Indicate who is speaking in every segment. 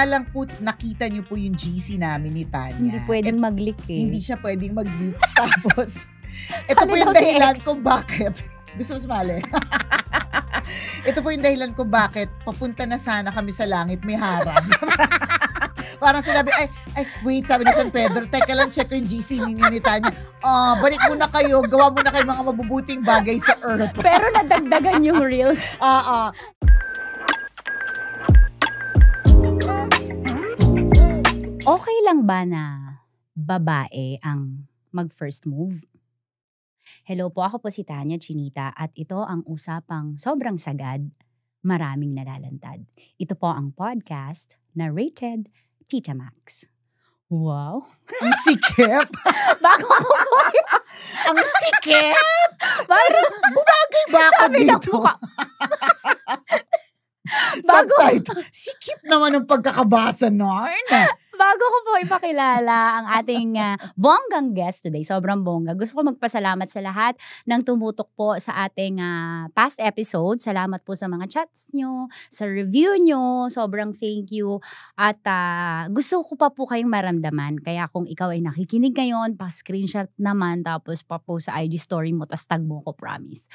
Speaker 1: kaya lang po nakita niyo po yung GC namin ni Tanya.
Speaker 2: Hindi pwedeng mag-leak eh.
Speaker 1: Hindi siya pwedeng mag-leak. Tapos, ito po yung dahilan kung bakit. Gusto mo sumali? Ito po yung dahilan kung bakit papunta na sana kami sa langit, may harang. Parang sinabi, wait, sabi ni San Pedro, teka lang, check ko yung GC ni Tanya. Balik muna kayo, gawa muna kayo mga mabubuting bagay sa earth.
Speaker 2: Pero nadagdagan yung reels. Okay lang ba na babae ang mag-first move? Hello po, ako po si Tanya Chinita at ito ang usapang sobrang sagad, maraming nalalantad. Ito po ang podcast na rated Tita Max. Wow!
Speaker 1: Ang sikip!
Speaker 2: Bago ko po
Speaker 1: Ang sikip! Bumagay ba ako dito? Subtitle. Sikip naman ang pagkakabasa noon.
Speaker 2: Bago ko po ipakilala ang ating bonggang guest today, sobrang bongga. Gusto ko magpasalamat sa lahat ng tumutok po sa ating past episode. Salamat po sa mga chats nyo, sa review nyo. Sobrang thank you. At gusto ko pa po kayong maramdaman. Kaya kung ikaw ay nakikinig ngayon, pa-screenshot naman, tapos pa-post sa IG story mo, tas tag mo ko, promise.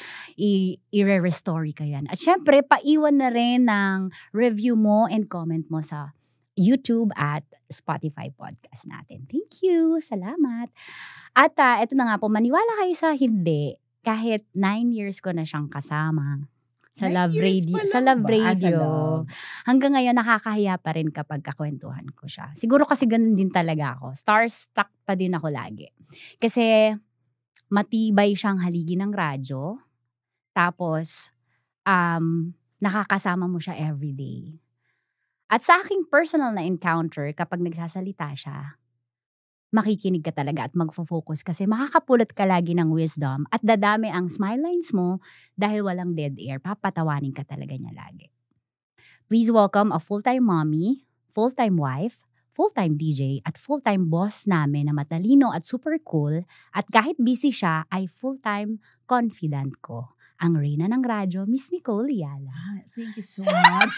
Speaker 2: I-re-story ka yan. At syempre, paiwan na rin ng review mo and comment mo sa YouTube at Spotify podcast natin. Thank you. Salamat. At ito na nga po, maniwala kayo sa hindi. Kahit 9 years ko na siyang kasama sa Love Radio. Sa Love Radio. Hanggang ngayon, nakakahiya pa rin kapag kakwentuhan ko siya. Siguro kasi ganun din talaga ako. Starstruck pa din ako lagi. Kasi matibay siyang haligi ng radyo. Tapos, nakakasama mo siya everyday. At sa aking personal na encounter, kapag nagsasalita siya, makikinig ka talaga at magfo-focus kasi makakapulot ka lagi ng wisdom at dadami ang smile lines mo dahil walang dead air. Papatawanin ka talaga niya lagi. Please welcome a full-time mommy, full-time wife, full-time DJ at full-time boss namin na matalino at super cool at kahit busy siya ay full-time confidant ko. Ang reyna ng radyo, Miss Nicole Yala.
Speaker 1: Thank you so much.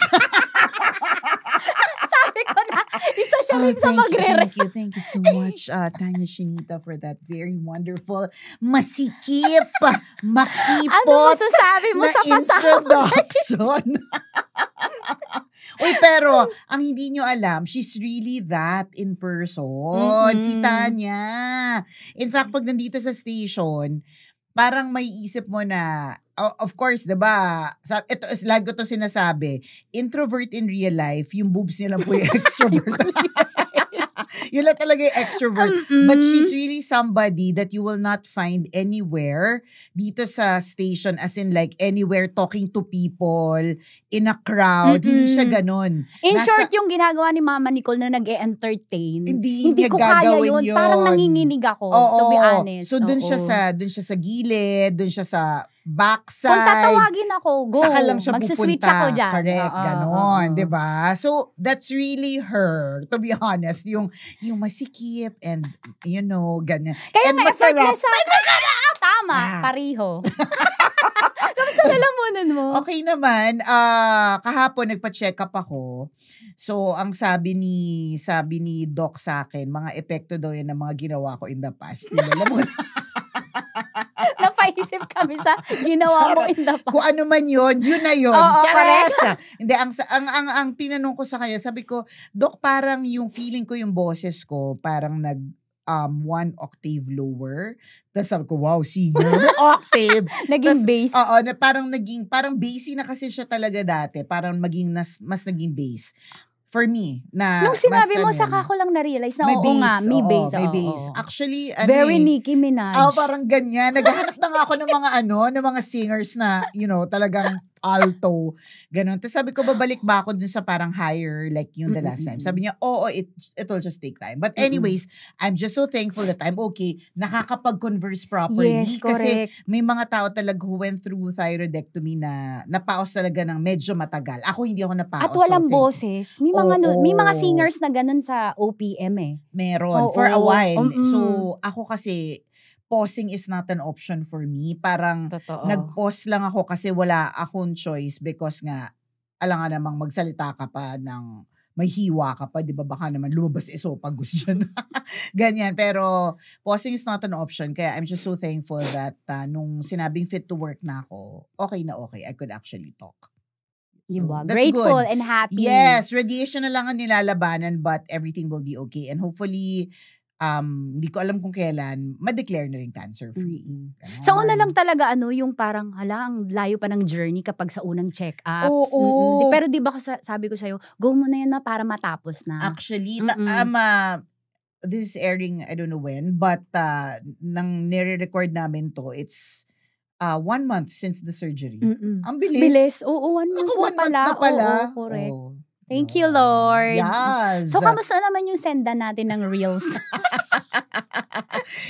Speaker 2: Sabi ko na, isa siya rin sa magre-re.
Speaker 1: Thank you so much, Tanya Chinita, for that very wonderful, masikip, makipot,
Speaker 2: ano masasabi mo sa
Speaker 1: introduction. Uy, pero, ang hindi nyo alam, she's really that in person. Si Tanya. In fact, pag nandito sa station, parang may isip mo na, of course, diba, ito, lagi ko ito sinasabi, introvert in real life, yung boobs niya lang po yung extrovert. Yun lang talaga yung extrovert. But she's really somebody that you will not find anywhere dito sa station, as in like anywhere talking to people, in a crowd. Hindi siya ganun.
Speaker 2: In short, yung ginagawa ni Mama Nicole na nag-e-entertain,
Speaker 1: hindi
Speaker 2: ko kaya yun. Parang nanginginig ako, to be honest.
Speaker 1: So dun siya sa gilid, dun siya sa backside.
Speaker 2: Kung tatawagin ako, go.
Speaker 1: Saka lang siya
Speaker 2: Magsiswitch
Speaker 1: pupunta.
Speaker 2: ako dyan.
Speaker 1: Correct, ganon. Diba? So, that's really her, to be honest. Yung masikip and, you know, ganyan.
Speaker 2: Kaya
Speaker 1: and
Speaker 2: nga,
Speaker 1: masarap.
Speaker 2: Tama, pariho. Kamusta lalamunan mo?
Speaker 1: Okay naman. Kahapon, nagpa-check up ako. So, ang sabi ni Doc sa akin, mga epekto daw yan ng mga ginawa ko in the past. Lalamunan.
Speaker 2: Napaisip kami sa ginawa mo in the past.
Speaker 1: Kung ano man yun na yun. Charas! Hindi, ang tinanong ko sa kanya, sabi ko, Dok, parang yung feeling ko yung boses ko, parang one octave lower. Tapos sabi ko, wow, singer. Octave.
Speaker 2: Naging bass.
Speaker 1: Oo, parang bassy na kasi siya talaga dati. Parang mas naging bass. For me, na
Speaker 2: nung sinabi mo, saka ko lang na-realize na oo nga, may bass.
Speaker 1: May bass. Actually,
Speaker 2: very Nicki Minaj.
Speaker 1: Parang ganyan. Naghahanap na nga ako ng mga singers na, you know, talagang alto. Ganon. Tapos sabi ko, babalik ba ako dun sa parang higher, like yung the last time? Sabi niya, oo, it will just take time. But anyways, I'm just so thankful that I'm okay. Nakakapag-converse properly.
Speaker 2: Yes,
Speaker 1: kasi may mga tao talaga who went through thyroidectomy na napaos talaga ng medyo matagal. Ako hindi ako napaos.
Speaker 2: At walang boses. May mga singers na ganun sa OPM eh.
Speaker 1: Meron. For a while. So, ako kasi, pausing is not an option for me. Parang nag-pause lang ako kasi wala akong choice because nga, alam nga namang magsalita ka pa ng may hiwa ka pa, di ba? Baka naman lumabas esophagus dyan. Ganyan. Pero pausing is not an option. Kaya I'm just so thankful that nung sinabing fit to work na ako, okay na okay. I could actually talk.
Speaker 2: Diba?
Speaker 1: That's
Speaker 2: Grateful
Speaker 1: good.
Speaker 2: and happy.
Speaker 1: Yes, radiation na lang ang nilalabanan but everything will be okay. And hopefully, hindi ko alam kung kailan, ma-declare na rin cancer-free.
Speaker 2: So, una lang talaga, yung parang, ang layo pa ng journey kapag sa unang check-ups.
Speaker 1: Oo.
Speaker 2: Pero di ba sabi ko sa'yo, go mo na yun na para matapos na.
Speaker 1: Actually, this is airing, I don't know when, but nang nire-record namin to, it's 1 month since the surgery. Ang bilis.
Speaker 2: Bilis. Oo, 1 month na pala.
Speaker 1: Na pala.
Speaker 2: Oo, correct. Thank you, Lord.
Speaker 1: Yes.
Speaker 2: So, kamusta naman yung senda natin ng reels?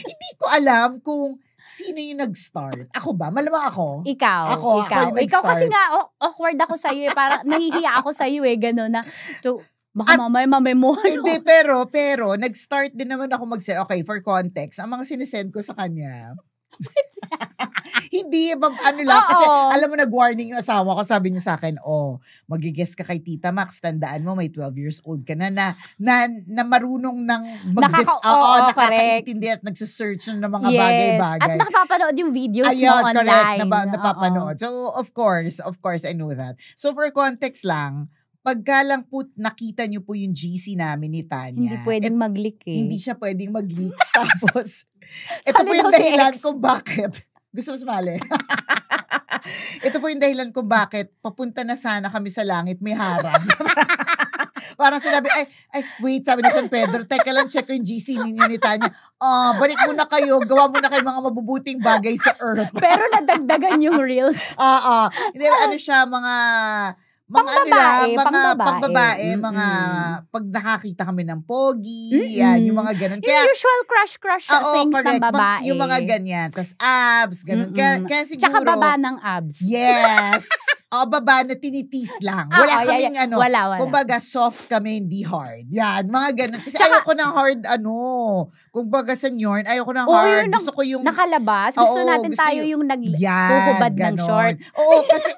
Speaker 1: Hindi ko alam kung sino yung nag-start. Ako ba? Malamang ako.
Speaker 2: Ikaw. Ikaw kasi nga, awkward ako sa'yo eh. Parang nahihiya ako sa'yo eh. Gano'n na. So, baka mamay mo.
Speaker 1: Hindi, pero, nag-start din naman ako mag-send. Okay, for context, ang mga sinesend ko sa kanya, hindi, kasi alam mo nag-warning yung asawa ko, sabi niya sa akin, magigess ka kay Tita Max, tandaan mo, may 12 years old ka na marunong nang nakakaintindi at nagsisearch ng mga bagay-bagay.
Speaker 2: At nakapapanood yung videos mo online.
Speaker 1: Correct, napapanood. So, of course, I know that. So, for context lang, pagka lang po nakita niyo po yung GC namin ni Tanya.
Speaker 2: Hindi pwedeng mag-leak eh.
Speaker 1: Hindi siya pwedeng mag-leak. Tapos, ito po yung dahilan kung bakit. Gusto mo sumali? Ito po yung dahilan kung bakit papunta na sana kami sa langit, may harang. Parang sinabi, wait, sabi ni San Pedro, teka lang, check ko yung GC ninyo ni Tanya. Balik muna kayo, gawa muna kayo mga mabubuting bagay sa earth.
Speaker 2: Pero nadagdagan yung reels.
Speaker 1: Hindi, siya, mga pangbabae, pag nakakita kami ng pogi, yan, yung mga ganun.
Speaker 2: Kaya, yung usual crush things
Speaker 1: correct,
Speaker 2: ng babae.
Speaker 1: Yung mga ganyan. Tas abs, ganun. Kaya siguro.
Speaker 2: Tsaka baba ng abs.
Speaker 1: Yes. Baba na tinitis lang. Wala kaming
Speaker 2: Wala.
Speaker 1: Kumbaga, soft kami, hindi hard. Yan, mga ganun. Kasi ayoko ng hard, kumbaga sa Nyorn, ayoko ng hard. Gusto ko yung
Speaker 2: nakalabas. Gusto natin tayo yung naghuhubad ng short.
Speaker 1: Oo, kasi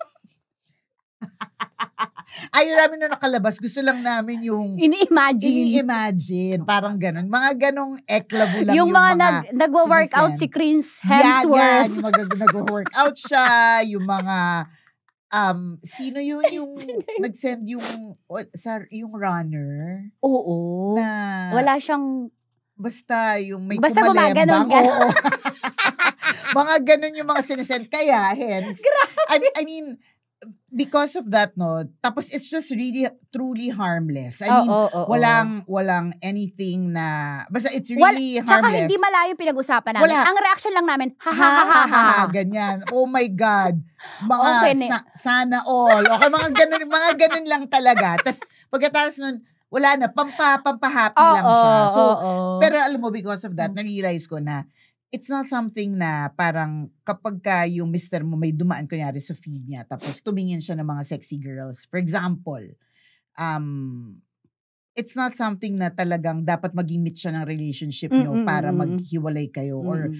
Speaker 1: ayaw namin na nakalabas. Gusto lang namin yung ini-imagine. Parang ganun. Mga ganong eklabo lang
Speaker 2: yung mga nagwo-workout si Chris Hemsworth.
Speaker 1: Yung mga nagwo-workout siya. Yung mga sino yun yung nag-send yung runner?
Speaker 2: Oo.
Speaker 1: Na
Speaker 2: wala siyang
Speaker 1: basta yung may
Speaker 2: kumalembang.
Speaker 1: Oo. Mga ganun yung mga sinesend. Kaya, hence, I mean, because of that, tapos it's just really, truly harmless. I mean, walang anything na, basta it's really harmless.
Speaker 2: Tsaka hindi malayo pinag-usapan namin. Ang reaction lang namin, ha.
Speaker 1: Ganyan. Oh my God. Sana all. Okay, mga ganun lang talaga. Tapos, pagkatapos nun, wala na, pampahappy lang siya. So, pero alam mo, because of that, na-realize ko na, it's not something na parang kapag ka yung mister mo may dumaan kunyari sa feed niya tapos tumingin siya ng mga sexy girls. For example, it's not something na talagang dapat maging meet siya ng relationship nyo para maghiwalay kayo. Or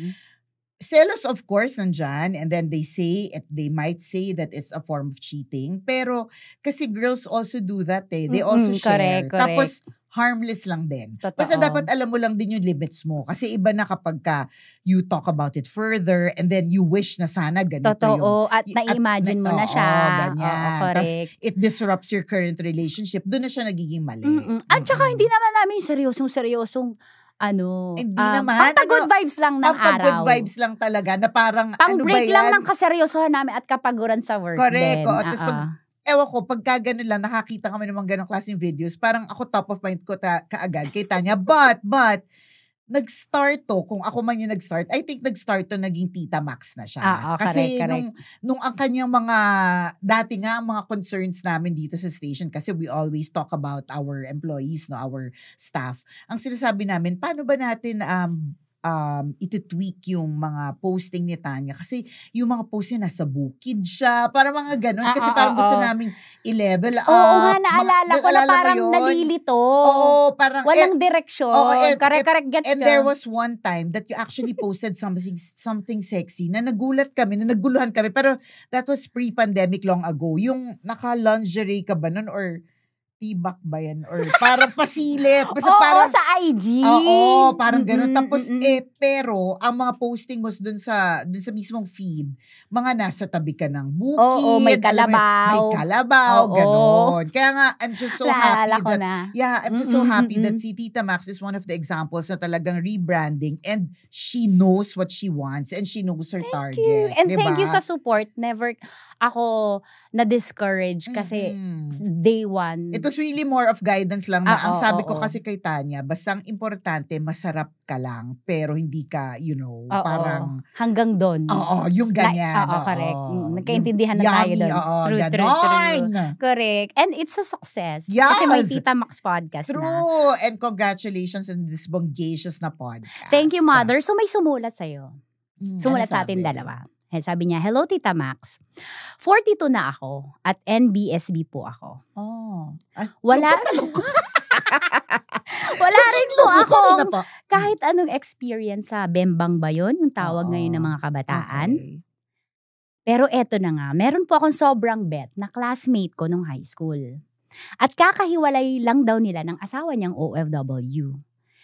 Speaker 1: selos, of course, nandyan. And then they might say that it's a form of cheating. Pero kasi girls also do that eh. They also share.
Speaker 2: Correct.
Speaker 1: Tapos, harmless lang din.
Speaker 2: Totoo.
Speaker 1: Basta dapat alam mo lang din yung limits mo. Kasi iba na kapag ka you talk about it further and then you wish na sana ganito
Speaker 2: Totoo. At na-imagine mo na siya.
Speaker 1: Ganyan.
Speaker 2: Correct.
Speaker 1: Tas it disrupts your current relationship. Doon na siya nagiging mali.
Speaker 2: At saka hindi naman namin seryosong
Speaker 1: hindi naman.
Speaker 2: Good vibes lang ng araw.
Speaker 1: Good vibes lang talaga na parang
Speaker 2: break lang ng kaseryosohan namin at kapaguran sa work.
Speaker 1: Correct. Tapos ewan ko, pagka gano'n lang, nakakita kami ng mga ganong klaseng videos, parang ako top of mind ko kaagad kay Tanya. But, nag-start to, kung ako man yung nag-start, I think nag-start to naging Tita Max na siya. Kasi
Speaker 2: correct.
Speaker 1: nung ang kanyang dati nga, ang mga concerns namin dito sa station, kasi we always talk about our employees, our staff. Ang sinasabi namin, paano ba natin iti-tweak yung mga posting ni Tanya kasi yung mga post niya nasa bukid siya, para mga ganun kasi parang gusto naming i-level up.
Speaker 2: Oo nga, naalala ko na parang nalilito.
Speaker 1: Oo, parang
Speaker 2: walang direksyon. Correct, gets
Speaker 1: and there was one time that you actually posted something sexy na nagulat kami, na naguluhan kami, pero that was pre-pandemic long ago. Yung naka-lingerie ka ba nun or tibak ba yan? Or parang pasilip. Basta
Speaker 2: Oo,
Speaker 1: parang,
Speaker 2: sa IG.
Speaker 1: oo, parang ganun.
Speaker 2: Mm-mm,
Speaker 1: Tapos,
Speaker 2: mm-mm.
Speaker 1: pero, ang mga posting mo dun sa mismong feed, mga nasa tabi ka ng
Speaker 2: Oo, may
Speaker 1: bukid, alam mo yun, may
Speaker 2: kalabaw.
Speaker 1: kalabaw,
Speaker 2: Oo.
Speaker 1: ganon. Kaya nga, I'm just so happy
Speaker 2: Naalala ko
Speaker 1: that,
Speaker 2: na.
Speaker 1: I'm just so happy that
Speaker 2: Mm-mm.
Speaker 1: si Tita Max is one of the examples na talagang rebranding and she knows what she wants and she knows her target.
Speaker 2: And
Speaker 1: diba?
Speaker 2: thank you sa support. Never ako na-discourage kasi day one.
Speaker 1: It was really more of guidance lang na ang sabi ko
Speaker 2: oo.
Speaker 1: kasi kay Tanya, basta ang importante, masarap ka lang, pero hindi ka, parang,
Speaker 2: hanggang doon.
Speaker 1: oo, yung ganyan.
Speaker 2: Correct. Nagkaintindihan na tayo
Speaker 1: Yummy,
Speaker 2: doon.
Speaker 1: oo,
Speaker 2: True.
Speaker 1: ganon.
Speaker 2: Correct. And it's a success.
Speaker 1: Yes.
Speaker 2: Kasi may Tita Max podcast na.
Speaker 1: True. And congratulations on this bongacious na podcast.
Speaker 2: Thank you, Mother. So may sumulat sa'yo. Sumulat
Speaker 1: Ano
Speaker 2: sa atin
Speaker 1: sabi?
Speaker 2: dalawa. Sabi niya, hello Tita Max. 42 na ako at NBSB po ako.
Speaker 1: Oh.
Speaker 2: Wala wala rin po
Speaker 1: Sorry
Speaker 2: akong
Speaker 1: na po.
Speaker 2: kahit anong experience sa Bembang ba yun, yung tawag ngayon ng mga kabataan.
Speaker 1: Okay.
Speaker 2: Pero eto na nga, meron po akong sobrang bet na classmate ko nung high school. At kakahiwalay lang daw nila ng asawa niyang OFW.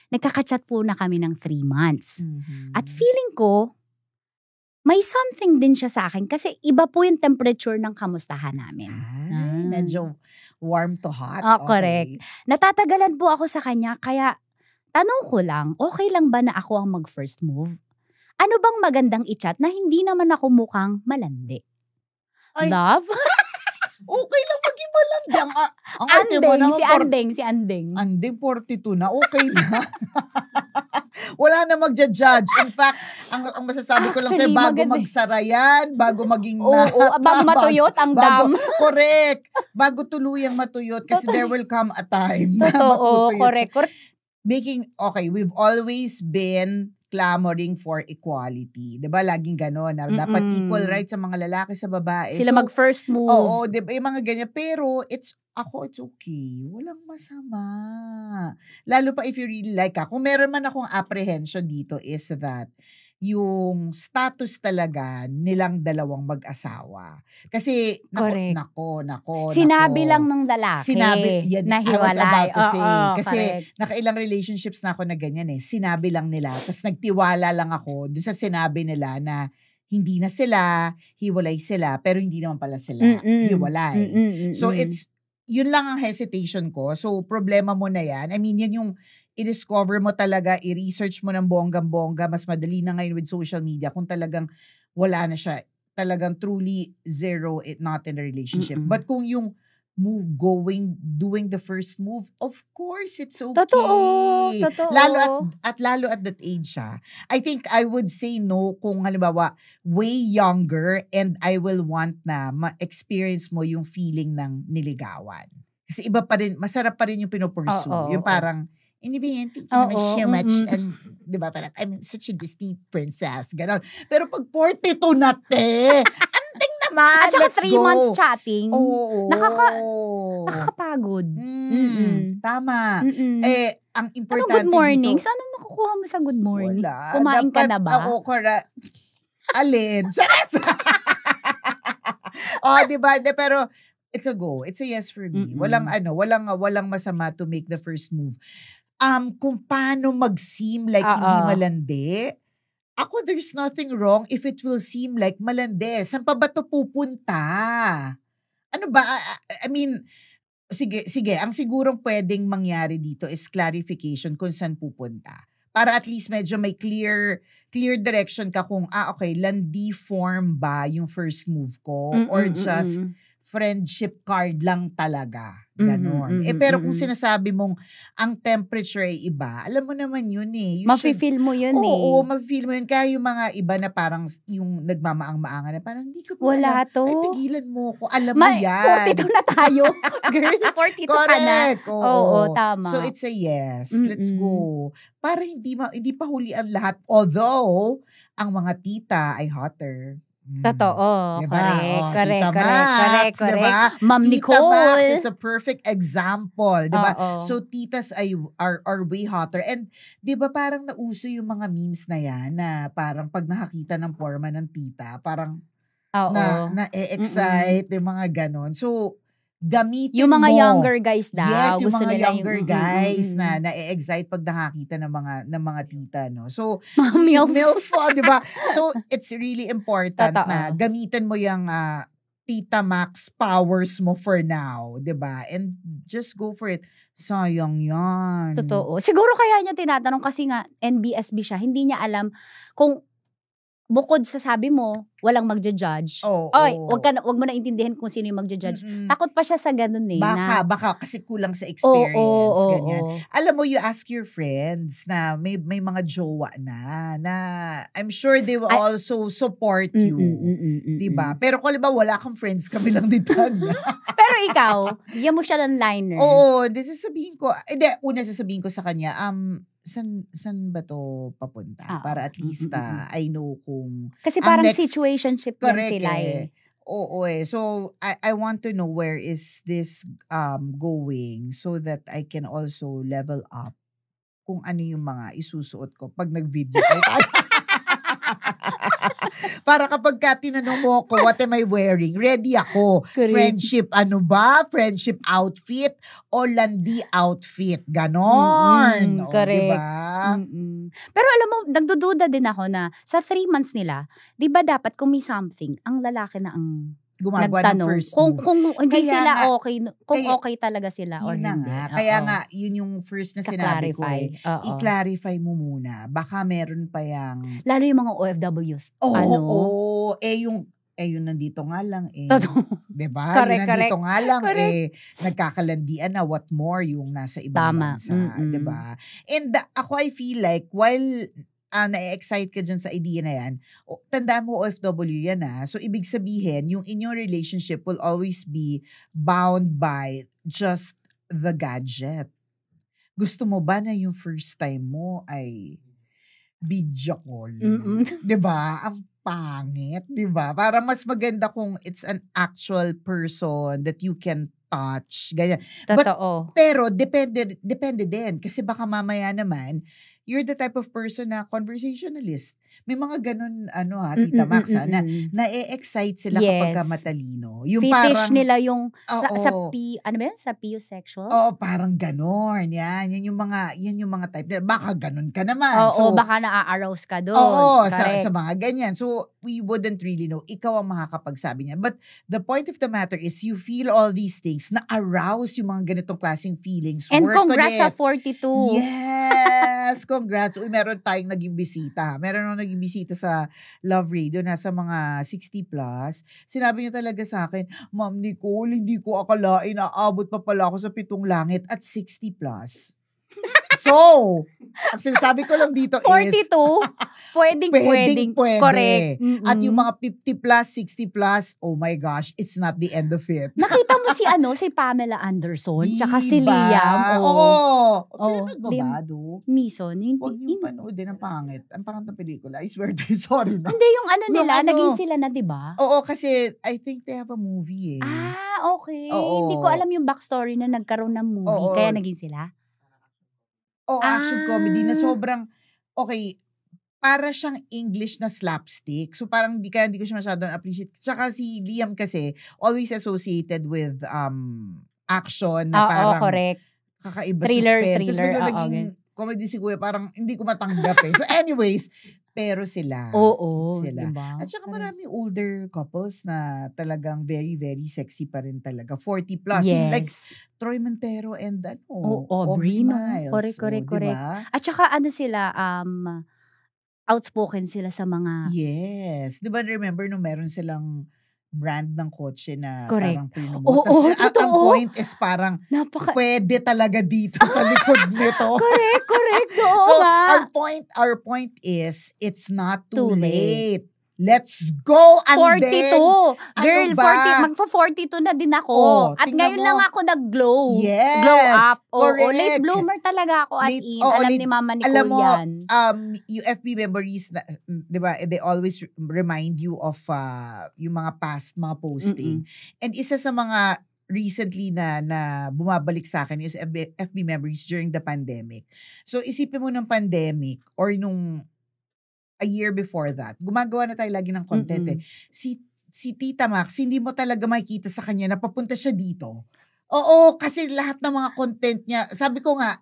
Speaker 2: Nagkakachat po na kami ng 3 months. At feeling ko, may something din siya sa akin kasi iba po yung temperature ng kamustahan namin.
Speaker 1: Ay, medyo warm to hot.
Speaker 2: Correct. Natatagalan po ako sa kanya kaya tanong ko lang, okay lang ba na ako ang mag-first move? Ano bang magandang i-chat na hindi naman ako mukhang malandi?
Speaker 1: Ay.
Speaker 2: Love?
Speaker 1: Okay lang maging malandi. Ang
Speaker 2: Si Andeng.
Speaker 1: Andeng 42 na, okay na. Wala na magja-judge. In fact, ang masasabi ko lang sa'yo, bago magsara yan, bago maging
Speaker 2: bago matuyot ang dam.
Speaker 1: Correct. Bago tuluyang matuyot kasi there will come a time na
Speaker 2: Totoo,
Speaker 1: matutuyot.
Speaker 2: correct.
Speaker 1: We've always been clamoring for equality. 'Di ba? Laging gano'n na dapat equal rights sa mga lalaki sa babae.
Speaker 2: Sila mag-first move.
Speaker 1: Oo, 'di ba? Yung mga ganyan. Pero it's okay. Walang masama. Lalo pa if you really like ka. Kung meron man akong apprehension dito is that yung status talaga nilang dalawang mag-asawa. Kasi, nako.
Speaker 2: Sinabi lang ng lalaki na hiwalay.
Speaker 1: I was about to say. Kasi,
Speaker 2: correct.
Speaker 1: nakailang relationships na ako na ganyan eh. Sinabi lang nila. Tapos nagtiwala lang ako dun sa sinabi nila na hindi na sila, hiwalay sila, pero hindi naman pala sila hiwalay. So, yun lang ang hesitation ko. So, problema mo na yan. I mean, yan yung i-discover mo talaga, i-research mo ng bonggang-bongga, mas madali na ngayon with social media kung talagang wala na siya, talagang truly zero, not in a relationship. But kung yung doing the first move, of course, it's okay.
Speaker 2: Totoo.
Speaker 1: Lalo at that age siya. I think I would say no kung halimbawa, way younger and I will want na ma-experience mo yung feeling ng niligawan. Kasi iba pa rin, masarap pa rin yung pinupursue. Yung parang, thank you naman so much. And, di ba, parang, I'm such a Disney princess. Ganon. Pero pag 42 na, anting naman.
Speaker 2: At saka 3
Speaker 1: go.
Speaker 2: months chatting.
Speaker 1: Oo.
Speaker 2: Nakakapagod.
Speaker 1: Tama. Ang importante
Speaker 2: good morning?
Speaker 1: dito.
Speaker 2: Ano makukuha mo sa good morning?
Speaker 1: Wala.
Speaker 2: Kumain ka na ba?
Speaker 1: Oo, alin? Charas! Di ba? Pero, it's a go. It's a yes for me. Walang masama to make the first move. Kung paano mag-seem like hindi malandi, there's nothing wrong if it will seem like malandi. Saan pa ba ito pupunta? Ano ba? I mean, sige, ang sigurong pwedeng mangyari dito is clarification kung saan pupunta. Para at least medyo may clear direction ka kung, okay, landi form ba yung first move ko? Or just friendship card lang talaga. Ganon. Pero kung sinasabi mong ang temperature ay iba, alam mo naman yun eh.
Speaker 2: Mafe-feel mo yun
Speaker 1: Oo, mafe-feel mo yun. Kaya yung mga iba na parang yung nagmamaang-maangan na parang hindi ko pa
Speaker 2: wala
Speaker 1: alam.
Speaker 2: to.
Speaker 1: Ay, tigilan mo ko. Alam mo yan.
Speaker 2: 42 na tayo. Girl, 42 ka na.
Speaker 1: Correct.
Speaker 2: Oo, tama.
Speaker 1: So it's a yes. Let's go. Para hindi pa huli ang lahat. Although, ang mga tita ay hotter.
Speaker 2: Totoo.
Speaker 1: Diba?
Speaker 2: Correct.
Speaker 1: Diba?
Speaker 2: Ma'am
Speaker 1: Tita Max
Speaker 2: Nicole.
Speaker 1: is a perfect example. Diba?
Speaker 2: Oo.
Speaker 1: So, titas are way hotter. And, diba parang nauso yung mga memes na yan na parang pag nakakita ng forma ng tita, parang na-excite, yung mga ganon. So, gamitin
Speaker 2: Yung mga
Speaker 1: mo.
Speaker 2: younger guys daw.
Speaker 1: Yes, yung
Speaker 2: gusto
Speaker 1: mga
Speaker 2: nila
Speaker 1: younger guys na na-excite pag nakakita ng mga tita, no? So,
Speaker 2: Milf.
Speaker 1: MILF, di ba? So, it's really important
Speaker 2: Totoo.
Speaker 1: na gamitin mo yung Tita Max powers mo for now, di ba? And just go for it. Sayang yan.
Speaker 2: Totoo. Siguro kaya niya tinatanong kasi nga NBSB siya. Hindi niya alam kung bukod sa sabi mo, walang magja-judge. Oy, wag mo na intindihin kung sino yung magja-judge. Takot pa siya sa ganun eh.
Speaker 1: Baka kasi kulang sa experience. Ganyan.
Speaker 2: Oo.
Speaker 1: Alam mo, you ask your friends na may mga jowa na I'm sure they will also support you. Diba? Pero kung ba wala kang friends, kami lang din tanya.
Speaker 2: Pero ikaw, bigyan mo siya ng liner.
Speaker 1: Oo, sasabihin ko, sasabihin ko sa kanya, San ba to papunta? Para at least I know kung...
Speaker 2: Kasi parang situationship din sila eh.
Speaker 1: Oo eh. So, I want to know where is this going so that I can also level up kung ano yung mga isusuot ko pag nag-video. Para kapag tinanong mo ako, what am I wearing? Ready ako.
Speaker 2: Correct.
Speaker 1: Friendship, Friendship outfit o landi outfit. Ganon.
Speaker 2: Correct.
Speaker 1: Diba?
Speaker 2: Pero alam mo, nagdududa din ako na sa 3 months nila, di ba dapat kung may something, ang lalaki na ang
Speaker 1: gumagawa ng first move.
Speaker 2: Kung hindi
Speaker 1: Kaya
Speaker 2: sila
Speaker 1: nga,
Speaker 2: okay, kung okay talaga sila or
Speaker 1: yun na
Speaker 2: hindi.
Speaker 1: nga. Kaya nga, yun yung first na sinabi ko eh. I-clarify mo muna. Baka meron pa yung...
Speaker 2: Lalo yung mga OFWs.
Speaker 1: Yung nandito nga lang eh.
Speaker 2: Totoo.
Speaker 1: Diba?
Speaker 2: Correct,
Speaker 1: yung nandito nga lang
Speaker 2: correct.
Speaker 1: nagkakalandian na what more yung nasa ibang bansa. Diba? And ako I feel like while na-excite ka dyan sa idea na yan, tandaan mo OFW yan So, ibig sabihin, yung inyong relationship will always be bound by just the gadget. Gusto mo ba na yung first time mo ay video call? Diba? Ang pangit, diba? Para mas maganda kung it's an actual person that you can touch. Ganyan.
Speaker 2: Totoo.
Speaker 1: Pero, depende din. Kasi baka mamaya naman, you're the type of person na conversationalist. May mga ganun, Tita Max, na na-excite sila kapag matalino. Yung
Speaker 2: fetish
Speaker 1: parang,
Speaker 2: nila yung, sa P-sexual?
Speaker 1: Oo, parang ganon. Yan yung mga type. Baka ganon ka naman.
Speaker 2: Baka na-arouse ka doon.
Speaker 1: Oo, sa mga ganyan. So, we wouldn't really know. Ikaw ang makakapagsabi niya. But the point of the matter is, you feel all these things, na-arouse yung mga ganitong klaseng feelings.
Speaker 2: And
Speaker 1: work
Speaker 2: congrats sa 42.
Speaker 1: Yes! Congrats. Meron tayong naging bisita. Meron naging bisita sa Love Radio, nasa mga 60 plus. Sinabi niya talaga sa akin, Ma'am Nicole, hindi ko akalain, aabot pa pala ako sa 7 langit at 60 plus. So, ang sinasabi ko lang dito
Speaker 2: 42, pwedeng. Correct.
Speaker 1: At yung mga 50 plus, 60 plus, oh my gosh, it's not the end of it.
Speaker 2: Nakita mo si Pamela Anderson, tsaka si
Speaker 1: Diba?
Speaker 2: Liam.
Speaker 1: Pinanood mo ba, Do?
Speaker 2: Mison, hindi.
Speaker 1: Huwag yung panood din ang pangit. Ang pangit ng pelikula. I swear to you, sorry na.
Speaker 2: Hindi yung nila, naging sila na, diba?
Speaker 1: Oo, kasi I think they have a movie eh.
Speaker 2: Okay.
Speaker 1: Oo.
Speaker 2: Hindi ko alam yung backstory na nagkaroon ng movie, kaya naging sila.
Speaker 1: Action comedy na sobrang, para siyang English na slapstick. So parang hindi ko siya masyadong appreciate. Tsaka si Liam kasi, always associated with action na parang
Speaker 2: correct.
Speaker 1: kakaiba
Speaker 2: Thriller.
Speaker 1: suspense. Tapos naging comedy si Kuya, parang hindi ko matanggap eh. So anyways, pero sila. Sila.
Speaker 2: Diba?
Speaker 1: At saka maraming older couples na talagang very, very sexy pa rin talaga. 40 plus.
Speaker 2: Yes.
Speaker 1: Like Troy Montero and
Speaker 2: Aubrey
Speaker 1: Miles.
Speaker 2: Correct.
Speaker 1: Diba?
Speaker 2: At saka sila, outspoken sila sa mga...
Speaker 1: Yes. Diba remember nung meron silang brand ng kotse na parang
Speaker 2: promote.
Speaker 1: At ang point is parang pwede talaga dito sa likod nito.
Speaker 2: Correct.
Speaker 1: So our point is it's not too late. Let's go, and
Speaker 2: 42. Girl, 40, magpa-42 na din ako. At ngayon lang ako nag-glow.
Speaker 1: Yes.
Speaker 2: Glow up.
Speaker 1: Correct.
Speaker 2: Late bloomer talaga ako as in. Alam ni Mama Nicole
Speaker 1: alam mo,
Speaker 2: yan.
Speaker 1: Yung FB memories, di ba, they always remind you of yung mga past, mga posting. And isa sa mga recently na bumabalik sa akin is FB memories during the pandemic. So, isipin mo ng pandemic or nung a year before that, gumagawa na tayo lagi ng content eh. si Tita Max, hindi mo talaga makikita sa kanya na papunta siya dito. Oo, kasi lahat ng mga content niya, sabi ko nga,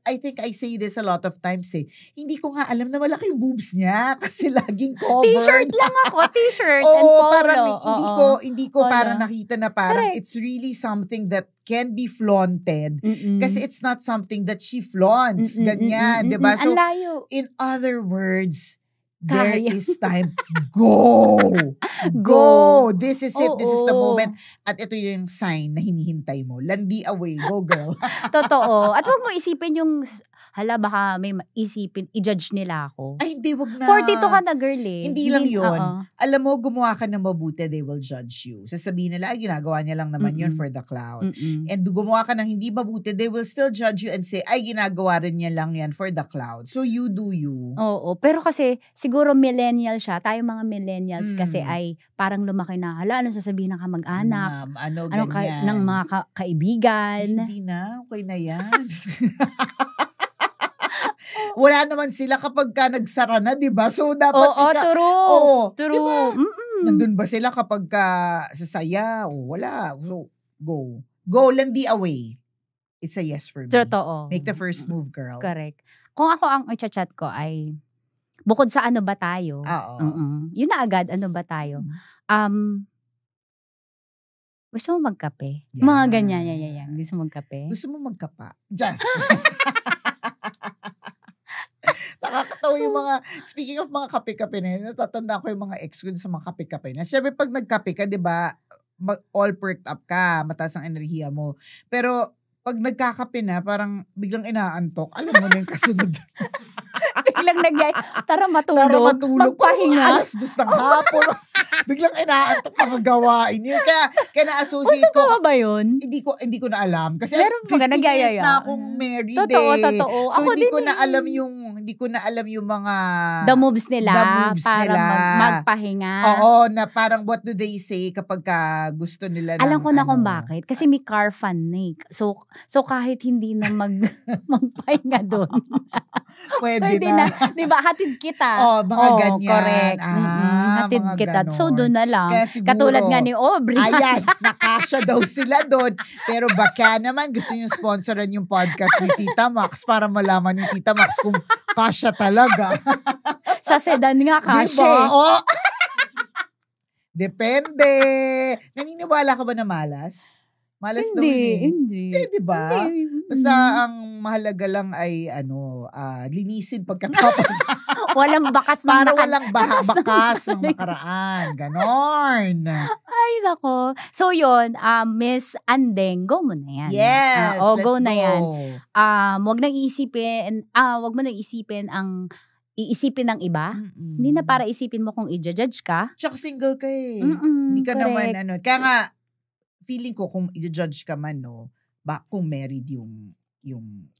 Speaker 1: I think I say this a lot of times hindi ko nga alam na malaki yung boobs niya kasi laging covered.
Speaker 2: T-shirt lang ako, t-shirt and
Speaker 1: Oo,
Speaker 2: polo.
Speaker 1: parang hindi ko
Speaker 2: Polo.
Speaker 1: parang nakita na parang
Speaker 2: Correct.
Speaker 1: it's really something that can be flaunted
Speaker 2: Mm-mm.
Speaker 1: kasi it's not something that she flaunts.
Speaker 2: Mm-mm,
Speaker 1: Ganyan,
Speaker 2: mm-mm,
Speaker 1: di ba?
Speaker 2: mm-mm.
Speaker 1: So,
Speaker 2: Ang layo.
Speaker 1: in other words, there
Speaker 2: Kaya.
Speaker 1: is time. Go! Go! This is it. This is the
Speaker 2: Oo.
Speaker 1: moment. At ito yung sign na hinihintay mo. Landi away. Go, girl.
Speaker 2: Totoo. At wag mo isipin yung, hala baka may isipin, i-judge nila ako.
Speaker 1: Ay, hindi, wag na.
Speaker 2: 42 ka na girl eh.
Speaker 1: Hindi lang yun.
Speaker 2: oo.
Speaker 1: Alam mo, gumawa ka ng mabuti, they will judge you. Sasabihin nila, ay, ginagawa niya lang naman yun
Speaker 2: Mm-mm.
Speaker 1: for the cloud.
Speaker 2: Mm-mm.
Speaker 1: And gumawa ka ng hindi mabuti, they will still judge you and say, ay, ginagawa rin niya lang yan for the cloud. So, you do you.
Speaker 2: Oo. Pero kasi, siguro millennial siya. Tayo mga millennials kasi ay parang lumaki na, hala, ano sasabihin ng kamag-anak?
Speaker 1: Ano,
Speaker 2: Ano
Speaker 1: ganyan.
Speaker 2: ng mga kaibigan?
Speaker 1: Hindi na, okay na yan. Wala naman sila kapag ka nagsara na, di ba? So, dapat
Speaker 2: true.
Speaker 1: Di
Speaker 2: True.
Speaker 1: ba?
Speaker 2: Mm-mm.
Speaker 1: Nandun ba sila kapag ka sasaya? O wala. So, go. Go, landi away. It's a yes for me.
Speaker 2: Totoo.
Speaker 1: Make the first move, girl.
Speaker 2: Correct. Kung ako ang i-chat ko ay, bukod sa ano ba tayo?
Speaker 1: Oo.
Speaker 2: Yun na agad, ano ba tayo? Gusto mo magkape?
Speaker 1: Yan.
Speaker 2: Mga ganyan, yan. Gusto mo magkape?
Speaker 1: Gusto mo magkapa? Just. Nakakatawa yung mga, speaking of mga kape-kape na yun, natatanda ko yung mga ex ko sa mga kape-kape na. Siyempre, pag nagkape ka, di ba, all perked up ka, mataas ang enerhiya mo. Pero, pag nagkakape na, parang biglang inaantok. Alam mo na yung kasunod.
Speaker 2: Biglang tara matulog.
Speaker 1: Tara matulog.
Speaker 2: Magpahinga.
Speaker 1: Alas 2 ng hapon. Biglang inaantok mga gawain yun. Kaya na-associate
Speaker 2: Gusto
Speaker 1: ko.
Speaker 2: ko ba yun?
Speaker 1: Hindi ko na alam. Kasi
Speaker 2: Meron ba
Speaker 1: 15
Speaker 2: ka
Speaker 1: years
Speaker 2: nagyayaya?
Speaker 1: na akong married
Speaker 2: Totoo.
Speaker 1: So,
Speaker 2: Ako
Speaker 1: hindi
Speaker 2: din
Speaker 1: ko na
Speaker 2: eh.
Speaker 1: alam yung mga
Speaker 2: The moves nila.
Speaker 1: The moves
Speaker 2: para
Speaker 1: nila.
Speaker 2: magpahinga.
Speaker 1: Oo, na parang what do they say kapag ka gusto nila ng
Speaker 2: Alam ko na kung bakit. Kasi may car fan eh. So kahit hindi na magpahinga doon.
Speaker 1: Pwede
Speaker 2: Pwede
Speaker 1: na.
Speaker 2: na. Diba? Hatid kita.
Speaker 1: Mga ganyan.
Speaker 2: Correct. Hatid
Speaker 1: mga
Speaker 2: kita.
Speaker 1: ganon.
Speaker 2: So doon na lang.
Speaker 1: Kaya siguro,
Speaker 2: Katulad nga ni Aubrey.
Speaker 1: Ayan, nakasya daw sila doon. Pero baka naman gusto nyo sponsoran yung podcast ni Tita Max para malaman ni Tita Max kung kasya talaga.
Speaker 2: Sa sedan nga kasi.
Speaker 1: Diba? Oh! Depende. Naniniwala ka ba na malas? Malas daw yun eh.
Speaker 2: Hindi.
Speaker 1: Diba? Basta ang mahalaga lang ay linisin pagkatapos.
Speaker 2: Walang bakas ng
Speaker 1: Para walang bakas ng nakaraan. Ganon.
Speaker 2: Ay, nako. So, yun, Miss Andeng, go mo na yan.
Speaker 1: Yes, let's
Speaker 2: go na yan.
Speaker 1: go.
Speaker 2: Wag mo nang isipin ang iisipin ng iba. Hindi na para isipin mo kung i-judge ka.
Speaker 1: Tsaka single ka eh. Hindi ka
Speaker 2: correct.
Speaker 1: naman Kaya nga, feeling ko kung i-judge ka man, kung married yung
Speaker 2: yun.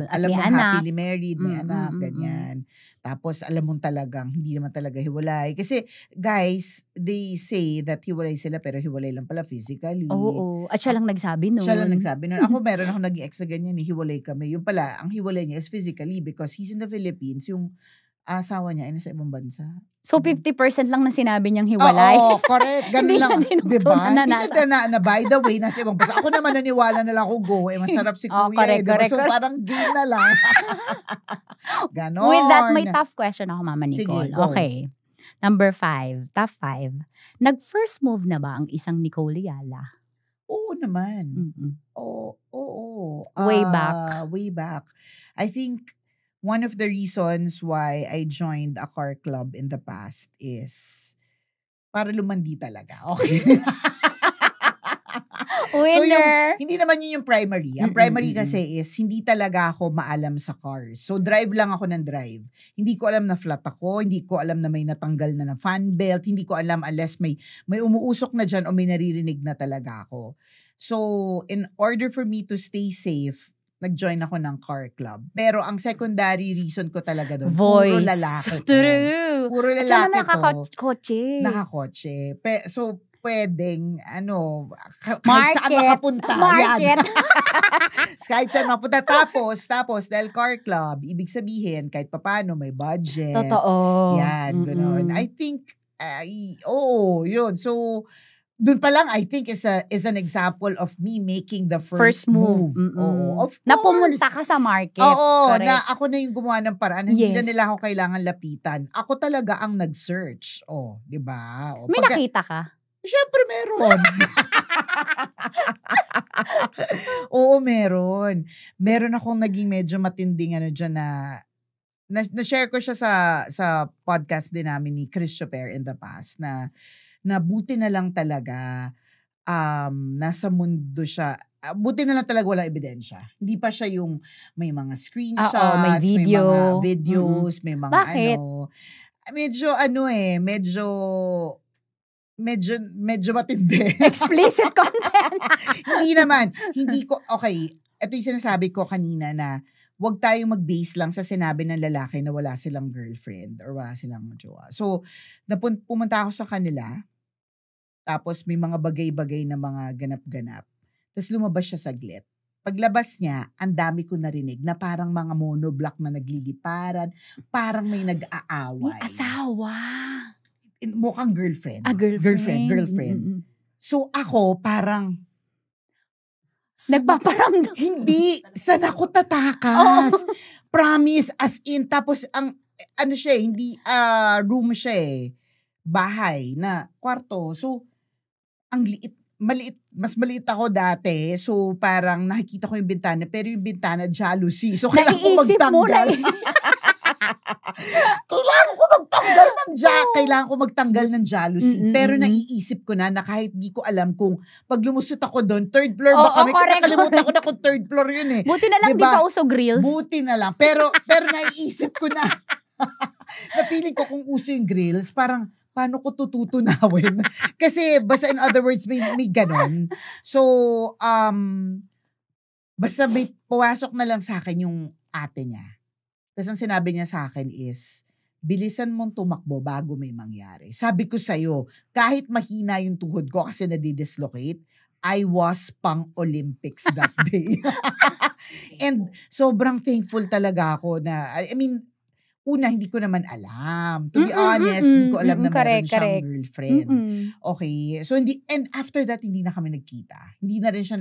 Speaker 1: alam
Speaker 2: May
Speaker 1: mo,
Speaker 2: anak.
Speaker 1: happily married, may anak, ganyan. Tapos, alam mo talagang, hindi naman talaga hiwalay. Kasi, guys, they say that hiwalay sila, pero hiwalay lang pala physically.
Speaker 2: Oo. At siya lang nagsabi nun.
Speaker 1: Siya lang nagsabi nun. Ako, meron ako naging ex na ganyan, hiwalay kami. Yung pala, ang hiwalay niya is physically because he's in the Philippines. Yung asawa niya ay nasa ibang bansa.
Speaker 2: So, 50% lang na sinabi niyang hiwalay.
Speaker 1: Oo, correct. Ganun
Speaker 2: Hindi
Speaker 1: lang.
Speaker 2: na tinutunan
Speaker 1: Diba?
Speaker 2: na
Speaker 1: Hindi na by the way, nasa ibang bansa. Ako naman naniwala na lang ako, go. Masarap si kuya.
Speaker 2: Correct,
Speaker 1: Diba?
Speaker 2: correct,
Speaker 1: So, parang game na lang. Ganon.
Speaker 2: With that, may tough question ako, Mama Nicole.
Speaker 1: Sige, go.
Speaker 2: Okay. Number 5. Top 5. Nag-first move na ba ang isang Nicole Yala?
Speaker 1: Oo naman. Oo.
Speaker 2: Way back.
Speaker 1: Way back. I think one of the reasons why I joined a car club in the past is para lumandi talaga. Okay.
Speaker 2: Winner!
Speaker 1: Hindi naman yun yung primary. Ang primary kasi is hindi talaga ako maalam sa cars. So drive lang ako ng drive. Hindi ko alam na flat ako, hindi ko alam na may natanggal na fan belt, hindi ko alam unless may umuusok na dyan o may naririnig na talaga ako. So in order for me to stay safe, nag-join ako ng car club. Pero ang secondary reason ko talaga doon, puro lalaki.
Speaker 2: True.
Speaker 1: Puro lalaki
Speaker 2: At
Speaker 1: to.
Speaker 2: nakakotse.
Speaker 1: Nakakotse. So, pwedeng, kahit
Speaker 2: Market.
Speaker 1: saan makapunta.
Speaker 2: Market.
Speaker 1: Yan. Kahit saan makapunta. Tapos, dahil car club, ibig sabihin, kahit papano, may budget.
Speaker 2: Totoo.
Speaker 1: Yan, gano'n. I think, yun. So, dun pa lang, I think, is an example of me making the first move. Oo, of course.
Speaker 2: Na pumunta ka sa market.
Speaker 1: Oo,
Speaker 2: correct.
Speaker 1: na ako na yung gumawa ng paraan. Hindi na
Speaker 2: Yes.
Speaker 1: nila ako kailangan lapitan. Ako talaga ang nag-search. Di ba?
Speaker 2: May nakita ka?
Speaker 1: Siyempre meron. Oo, meron. Meron akong naging medyo matinding dyan na-share ko siya sa podcast din namin ni Chris Chaper in the past na buti na lang talaga nasa mundo siya. Buti na lang talaga walang ebidensya. Hindi pa siya yung may mga screenshots,
Speaker 2: may video.
Speaker 1: may mga videos, may mga
Speaker 2: Bakit?
Speaker 1: medyo matindi.
Speaker 2: Explicit content.
Speaker 1: Hindi naman. Okay, ito yung sinasabi ko kanina na huwag tayong mag-base lang sa sinabi ng lalaki na wala silang girlfriend or wala silang jowa. So, pumunta ako sa kanila, tapos may mga bagay-bagay na mga ganap-ganap. Tapos lumabas siya saglit. Paglabas niya, ang dami ko narinig na parang mga monoblock na nagliliparan, parang may nag-aaway.
Speaker 2: May asawa.
Speaker 1: Mukhang girlfriend.
Speaker 2: Girlfriend.
Speaker 1: Girlfriend. So ako, parang
Speaker 2: nagpaparamdam.
Speaker 1: Hindi. Saan ako tatakas? Promise. As in. Tapos, hindi, room siya bahay na kwarto. So, ang mas maliit ako dati. So, parang nakikita ko yung bintana. Pero yung bintana, jealousy. So, kailangan ko magtanggal. Kailangan ko magtanggal ng jealousy. Pero naiisip ko na kahit di ko alam kung pag lumusot ako doon, third floor ba kami? Kasi nakalimutan ko na kung third floor yun
Speaker 2: Buti na lang, diba? Di pa uso grills.
Speaker 1: Buti na lang. Pero naiisip ko na na feeling ko kung uso yung grills, parang paano ko tututunawin? Kasi basta in other words, may ganon. So, basta may puwasok na lang sa akin yung ate niya. Tapos ang sinabi niya sa akin is, bilisan mong tumakbo bago may mangyari. Sabi ko sa'yo, kahit mahina yung tuhod ko kasi nadidislocate, I was pang Olympics that day. And sobrang thankful talaga ako na, una, hindi ko naman alam. To be honest, hindi ko alam na meron siyang girlfriend. Okay. So, and after that, hindi na kami nagkita. Hindi na rin siya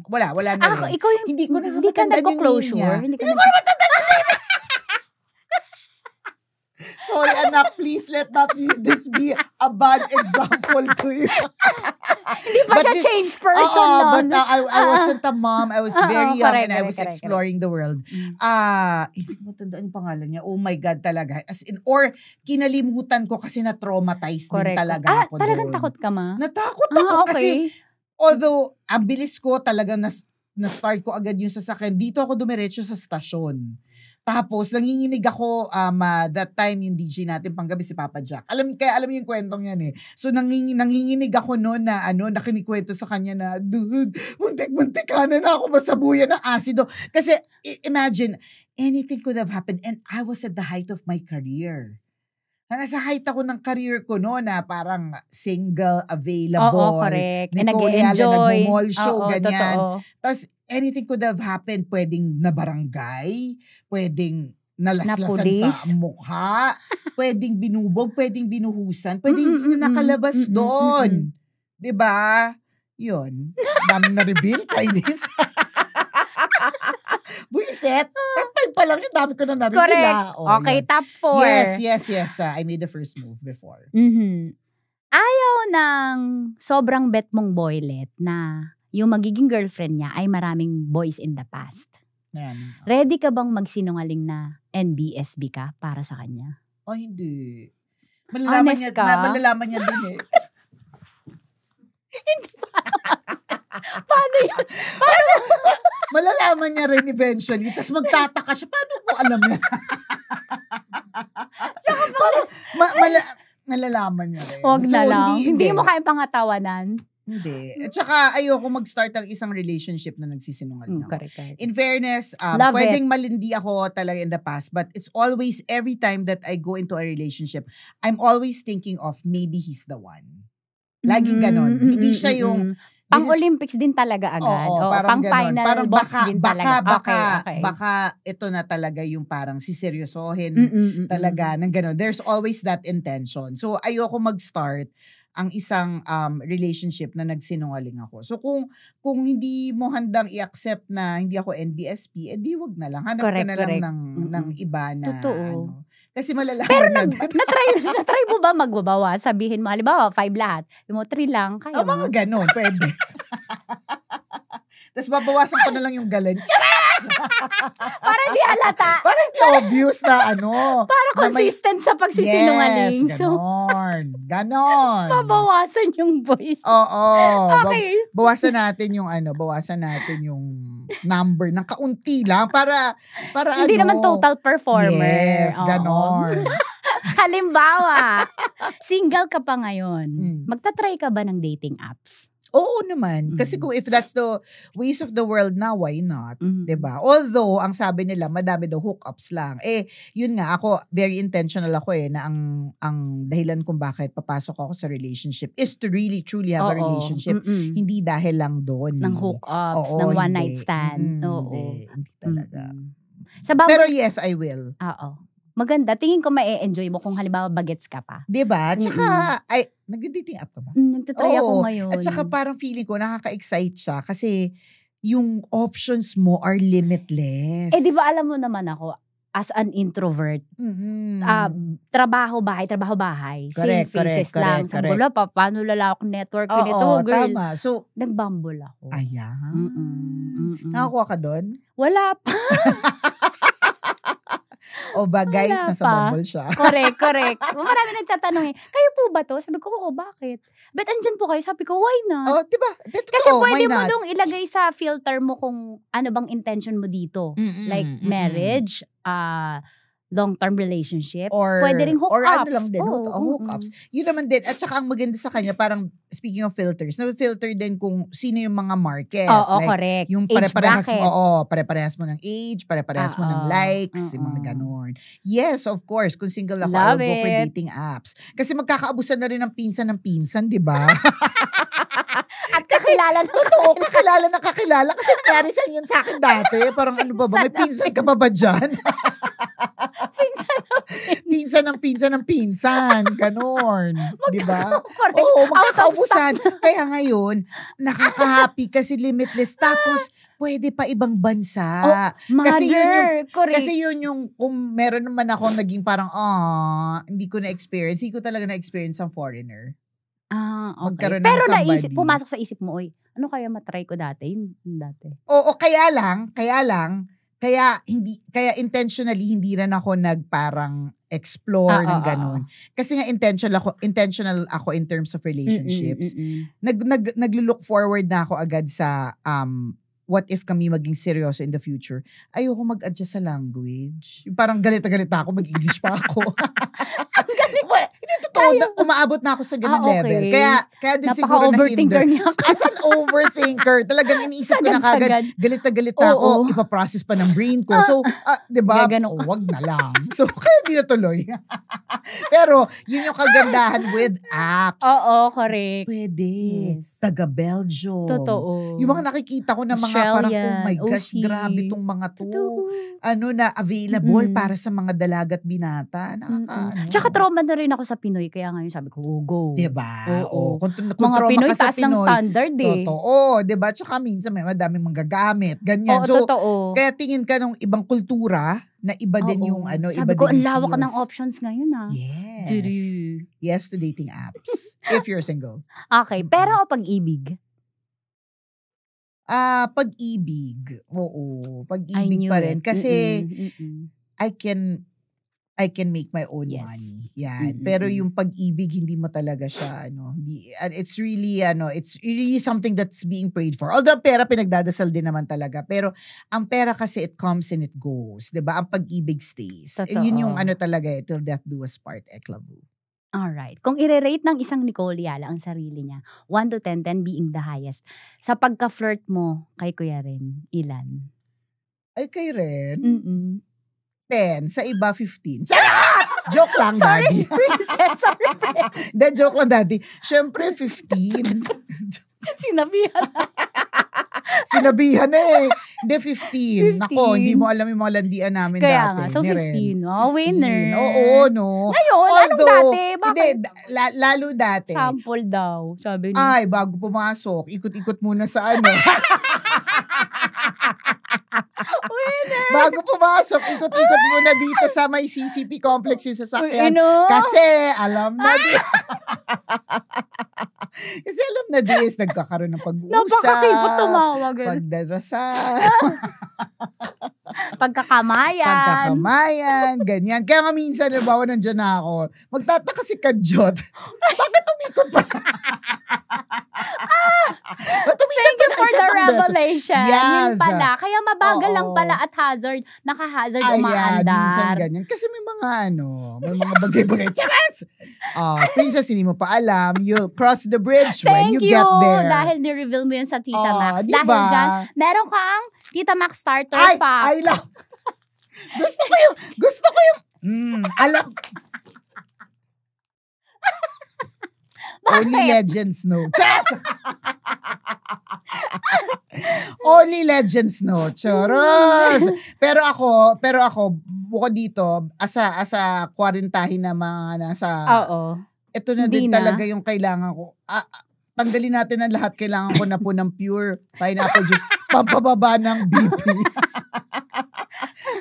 Speaker 1: wala na rin.
Speaker 2: Ikaw yung, hindi ka nagko-closure. Hindi ko naman
Speaker 1: Sorry, anak, please let not this be a bad example to you.
Speaker 2: Hindi pa siya changed person
Speaker 1: noon. But I wasn't a mom. I was very young and I was exploring the world. Hindi ko matandaan yung pangalan niya. Oh my God, talaga. As in, or kinalimutan ko kasi na-traumatized din talaga ako doon.
Speaker 2: Talagang takot ka, ma?
Speaker 1: Natakot ako kasi, although, ang bilis ko talaga na-start ko agad yung sasakyan. Dito ako dumiretso sa stasyon. Tapos, nanginginig ako, that time yung DJ natin panggabi si Papa Jack. Kaya alam niyo yung kwentong yan So, nanginginig ako noon na, nakinikwento sa kanya na, dude, muntik-muntik ka na ako masabuyan ng asido. Kasi, imagine, anything could have happened and I was at the height of my career. Nasa height ako ng career ko na parang single, available.
Speaker 2: Oo, correct.
Speaker 1: And nag-enjoy. Nag-mall show, ganyan.
Speaker 2: Totoo.
Speaker 1: Tapos, anything could have happened. Pwedeng na barangay, pwedeng nalaslasan sa mukha, pwedeng binubog, pwedeng binuhusan, pwedeng hindi na nakalabas doon. Diba? Yun. Daming na-reveal, Kainis. Buiset. Top 5 pa lang yun. Dami ko na na-reveal.
Speaker 2: Correct. Okay, yun. Top 4.
Speaker 1: Yes. I made the first move before.
Speaker 2: Ayaw ng sobrang bet mong boylet na yung magiging girlfriend niya ay maraming boys in the past. Ready ka bang magsinungaling na NBSB ka para sa kanya?
Speaker 1: Hindi. Malalaman niya din
Speaker 2: Hindi pa. Paano yun?
Speaker 1: Malalaman niya rin eventually. Tapos magtataka siya. Paano mo alam yan? Malalaman niya rin.
Speaker 2: Huwag na lang. Hindi mo kayang pangatawanan.
Speaker 1: Hindi. At saka ayoko mag-start ng isang relationship na nagsisinungaling ako.
Speaker 2: Correct.
Speaker 1: In fairness, pwedeng malindi ako talaga in the past, but it's always, every time that I go into a relationship, I'm always thinking of maybe he's the one. Laging ganon. Hindi siya yung...
Speaker 2: Pang-Olympics din talaga agad.
Speaker 1: Oo,
Speaker 2: parang
Speaker 1: pang-final
Speaker 2: parang boss din talaga.
Speaker 1: Baka ito na talaga yung parang siseryosohin talaga ng ganon. There's always that intention. So, ayoko mag-start ang isang relationship na nagsinungaling ako. So, kung hindi mo handang i-accept na hindi ako NBSP, edi wag na lang. Hanap ka na lang ng iba na...
Speaker 2: Totoo.
Speaker 1: Kasi malalaman
Speaker 2: pero
Speaker 1: na
Speaker 2: na-try mo ba magbabawa? Sabihin mo, halimbawa, 5 lahat. Yung mo, 3 lang. Kaya mo.
Speaker 1: Mga ganon, pwede. Tapos babawasan ko na lang yung galan. Charas!
Speaker 2: Parang di halata.
Speaker 1: Parang di obvious na
Speaker 2: Para consistent sa pagsisinungaling.
Speaker 1: Yes, ganon.
Speaker 2: Babawasan yung voice.
Speaker 1: Oo.
Speaker 2: Okay.
Speaker 1: Bawasan natin yung number ng kaunti lang para
Speaker 2: hindi naman total performer.
Speaker 1: Yes, ganon.
Speaker 2: Halimbawa, single ka pa ngayon. Magta-try ka ba ng dating apps?
Speaker 1: Oo naman. Kasi kung if that's the ways of the world now, why not? 'Di ba? Although, ang sabi nila, madami daw hookups lang. Yun nga, ako, very intentional ako na ang dahilan kung bakit papasok ako sa relationship is to really, truly have a relationship. Hindi dahil lang doon.
Speaker 2: Ng hookups, ng one night stand.
Speaker 1: Hindi talaga.
Speaker 2: Pero
Speaker 1: yes, I will.
Speaker 2: Oo. Maganda. Tingin ko ma-enjoy mo kung halimbawa bagets ka pa.
Speaker 1: Diba? Tsaka, nag-dating app ka ba?
Speaker 2: Nagtatry ako ngayon.
Speaker 1: At saka parang feeling ko, nakaka-excite siya kasi yung options mo are limitless.
Speaker 2: Diba alam mo naman ako, as an introvert, trabaho-bahay. Same faces lang. Sabi ko, paano lalawak network ko nito, girl?
Speaker 1: Tama. So,
Speaker 2: nagbumble ako.
Speaker 1: Ayan. Nakakuha ka doon?
Speaker 2: Wala pa.
Speaker 1: O ba, guys, nasa Bumble siya.
Speaker 2: Correct. Marami nagtatanong kayo po ba to? Sabi ko, oo, bakit? But andyan po kayo? Sabi ko, why not?
Speaker 1: Oh, diba?
Speaker 2: Kasi pwede mo dong ilagay sa filter mo kung ano bang intention mo dito. Like marriage, long-term relationship, pwede ring hookups.
Speaker 1: Or ano lang din, hookups. Yun naman din. At saka ang maganda sa kanya, parang speaking of filters, na-filter din kung sino yung mga market.
Speaker 2: Correct.
Speaker 1: Yung pare-parehas mo ng age, pare-parehas mo ng likes, yung mga ganon. Yes, of course. Kung single ako, I'll go for dating apps. Kasi magkakaabusan na rin ng pinsan, di ba?
Speaker 2: At kakilala na
Speaker 1: totoo, kakilala. Kasi nangyari yun sa akin dati. Parang ano ba, may pinsan ka ba dyan? Pinsan ng pinsan. Ganon. Diba? Oo, magkakaubusan. Kaya ngayon, nakaka-happy kasi limitless. Tapos, pwede pa ibang bansa. Kasi yun yung, kung meron naman ako naging parang, hindi ko na-experience. Hindi ko talaga na-experience ang foreigner.
Speaker 2: Okay. Pero pumasok sa isip mo, ano kaya matry ko dati? Yung dati.
Speaker 1: Oo, kaya intentionally hindi rin ako nagparang explore ng ganun. Kasi nga intentional ako in terms of relationships. Naglo-look forward na ako agad sa what if kami maging seryoso in the future. Ayoko mag-adjust sa language. Parang galit ako, mag-English pa ako. Hindi totoo, umaabot na ako sa ganung level. Kaya din siguro
Speaker 2: Napaka-overthinker niya ako.
Speaker 1: As an overthinker, talagang iniisip ko na kagad, galit na ako, ipaprocess pa ng brain ko. So, diba? Wag na lang. So, kaya di natuloy. Pero, yun yung kagandahan with apps.
Speaker 2: Oo, correct.
Speaker 1: Pwede.
Speaker 2: Yes.
Speaker 1: Taga-Belgium.
Speaker 2: Totoo.
Speaker 1: Yung mga nakikita ko na mga parang, oh my gosh, grabe tong mga to. Na available para sa mga dalagat binata.
Speaker 2: Tsaka trauma na rin ako sa Pinoy, kaya ngayon sabi ko, go.
Speaker 1: Diba?
Speaker 2: Oo.
Speaker 1: Kung
Speaker 2: mga Pinoy, taas ng standard
Speaker 1: Totoo. Diba? Tsaka minsan may madaming manggagamit. Ganyan. So,
Speaker 2: totoo.
Speaker 1: Kaya tingin ka nung ibang kultura na iba din yung
Speaker 2: sabi ko, ang lawak ng options ngayon
Speaker 1: Yes.
Speaker 2: Diri.
Speaker 1: Yes to dating apps. If you're single.
Speaker 2: Okay. Pero pag-ibig?
Speaker 1: Pag-ibig. Oo. Pag-ibig pa rin. Kasi I can make my own money. Yan. Pero yung pag-ibig, hindi mo talaga siya, it's really something that's being prayed for. Although pera, pinagdadasal din naman talaga. Pero ang pera kasi, it comes and it goes. Diba? Ang pag-ibig stays. Yun yung talaga, till death do us part, eklavu.
Speaker 2: Alright. Kung i-rate ng isang Nicole Yala ang sarili niya, 1 to 10, 10 being the highest, sa pagka-flirt mo kay Kuya Ren, ilan?
Speaker 1: Ay, kay Ren?
Speaker 2: 10.
Speaker 1: 10. Sa iba, 15. Sarap! Joke lang,
Speaker 2: Sorry,
Speaker 1: Daddy.
Speaker 2: princess. Sorry, princess.
Speaker 1: Hindi, joke lang, Daddy. Siyempre, 15.
Speaker 2: Sinabihan.
Speaker 1: Sinabihan na eh. Hindi, 15.
Speaker 2: 15.
Speaker 1: Nako, hindi mo alam yung mga landian namin
Speaker 2: Kaya
Speaker 1: dati.
Speaker 2: nga, so
Speaker 1: Ni Ren.
Speaker 2: 15. Oh, winner.
Speaker 1: Oo, no.
Speaker 2: Ngayon, anong dati? Bakit?
Speaker 1: Hindi, lalo dati.
Speaker 2: Sample daw, sabi niya.
Speaker 1: Ay, bago pumasok, ikot-ikot muna sa ano.
Speaker 2: Winner!
Speaker 1: Bago pumasok, ikot-ikot muna dito sa may CCP complex yung sasakyan.
Speaker 2: Ano?
Speaker 1: Kasi, alam na this. Kasi alam na this, nagkakaroon ng pag-uusap.
Speaker 2: Napakakipot tumawag.
Speaker 1: Pagdarasal.
Speaker 2: Pagkakamayan.
Speaker 1: Ganyan. Kaya nga minsan, nabawa nandiyan na ako, magtataka si Kadjot. Bakit umikot pa?
Speaker 2: Thank you for the revelation.
Speaker 1: Yes.
Speaker 2: Yun pala. Kaya mabagal lang
Speaker 1: Oo.
Speaker 2: pala at hazard. Naka-hazard
Speaker 1: Ayan,
Speaker 2: umaandar.
Speaker 1: minsan ganyan. Kasi may mga may mga bagay-bagay. Charas! Princess, hindi mo pa alam. You'll cross the bridge when you get there.
Speaker 2: Dahil ni-reveal mo yun sa Tita Max.
Speaker 1: Diba?
Speaker 2: Dahil dyan, meron kang Tita Max starter fact.
Speaker 1: I love. Gusto ko yung, alam. Only legends know. Only legends know. Choros. Pero ako, bukod dito, asa kwarintahin na mga nasa, ito na din talaga yung kailangan ko. Tanggalin natin ang lahat. Kailangan ko na po ng pure pineapple juice. Pampababa ng BP.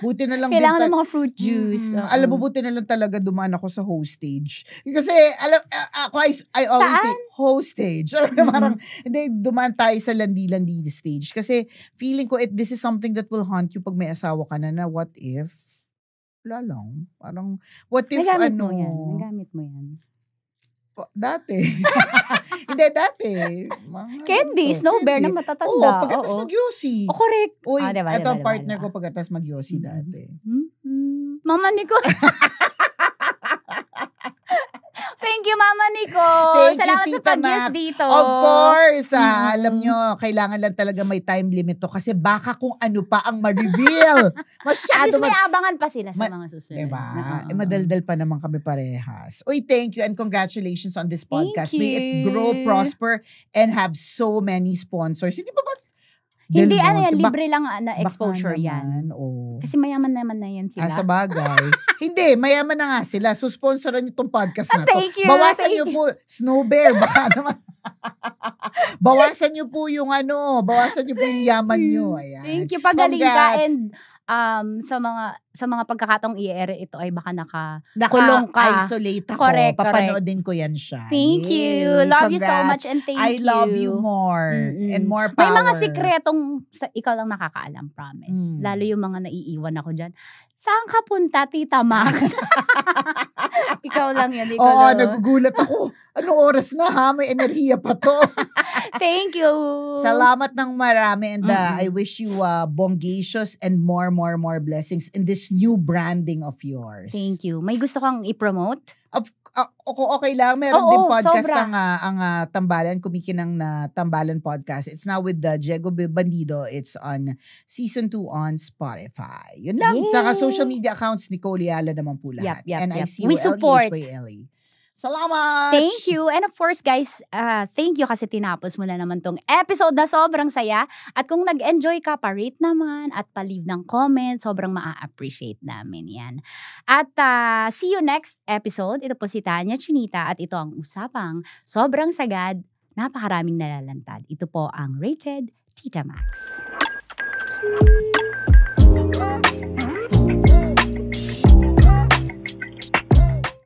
Speaker 1: Buti na lang
Speaker 2: kailangan ng mga fruit juice.
Speaker 1: Alam mo, buti na lang talaga dumaan ako sa hostage. Kasi, I always say, hostage. Parang, hindi, dumaan tayo sa landi-landi stage. Kasi, feeling ko, this is something that will haunt you pag may asawa ka na what if? Wala lang. Parang, what if,
Speaker 2: Nagamit mo yan.
Speaker 1: Dati. Hindi, dati.
Speaker 2: Candy, Snow Bear na matatanda.
Speaker 1: Oo, pagkatas mag-yosi.
Speaker 2: Correct.
Speaker 1: Uy, ito ang partner ko pagkatas mag-yosi dati.
Speaker 2: Mama Nico. Thank you, Mama Nico. Salamat sa pag-yes dito.
Speaker 1: Of course. Alam nyo, kailangan lang talaga may time limit to kasi baka kung ano pa ang ma-reveal.
Speaker 2: At least may abangan pa sila sa mga susunod.
Speaker 1: Diba? Madaldal pa naman kami parehas. Uy, thank you and congratulations on this podcast. May it grow, prosper, and have so many sponsors. Hindi ba
Speaker 2: hindi, libre lang na exposure yan.
Speaker 1: Oh.
Speaker 2: Kasi mayaman naman na yan sila.
Speaker 1: Sa bagay. Hindi, mayaman na nga sila. So, sponsoran nyo itong podcast na to.
Speaker 2: Thank you.
Speaker 1: Bawasan nyo po, Snow Bear, baka naman. Bawasan nyo po yung yaman nyo. Ayan.
Speaker 2: Thank you. Pagaling ka and sa mga pagkakataong i-air ito ay baka nakakulong ka.
Speaker 1: Naka-isolate ako.
Speaker 2: Correct.
Speaker 1: Papanoodin ko yan siya.
Speaker 2: Thank you. Love you so much and thank you.
Speaker 1: I love you more. And more power.
Speaker 2: May mga sikretong ikaw lang nakakaalam, promise. Lalo yung mga naiiwan ako dyan. Saan ka punta, Tita Max? Ikaw lang yan.
Speaker 1: Oo, nagugulat ako. Anong oras na ha? May enerhiya pa to.
Speaker 2: Thank you.
Speaker 1: Salamat ng marami and I wish you bongacious and more blessings in this new branding of yours.
Speaker 2: Thank you. May gusto kang i-promote?
Speaker 1: Okay lang. Meron din podcast
Speaker 2: sobra.
Speaker 1: ang Tambalan, Kumikinang na Tambalan podcast. It's now with Diego Bandido. It's on season 2 on Spotify. Yun lang. Saka social media accounts, Nicole Yala naman po lahat.
Speaker 2: We support.
Speaker 1: NICULEHYLE. Salamat!
Speaker 2: Thank you. And of course, guys, thank you kasi tinapos mo na naman tong episode na sobrang saya. At kung nag-enjoy ka, pa-rate naman at pa-leave ng comment. Sobrang ma-appreciate namin yan. At see you next episode. Ito po si Tanya Chinita at ito ang usapang sobrang sagad, napakaraming nalalantad. Ito po ang Rated Tita Max.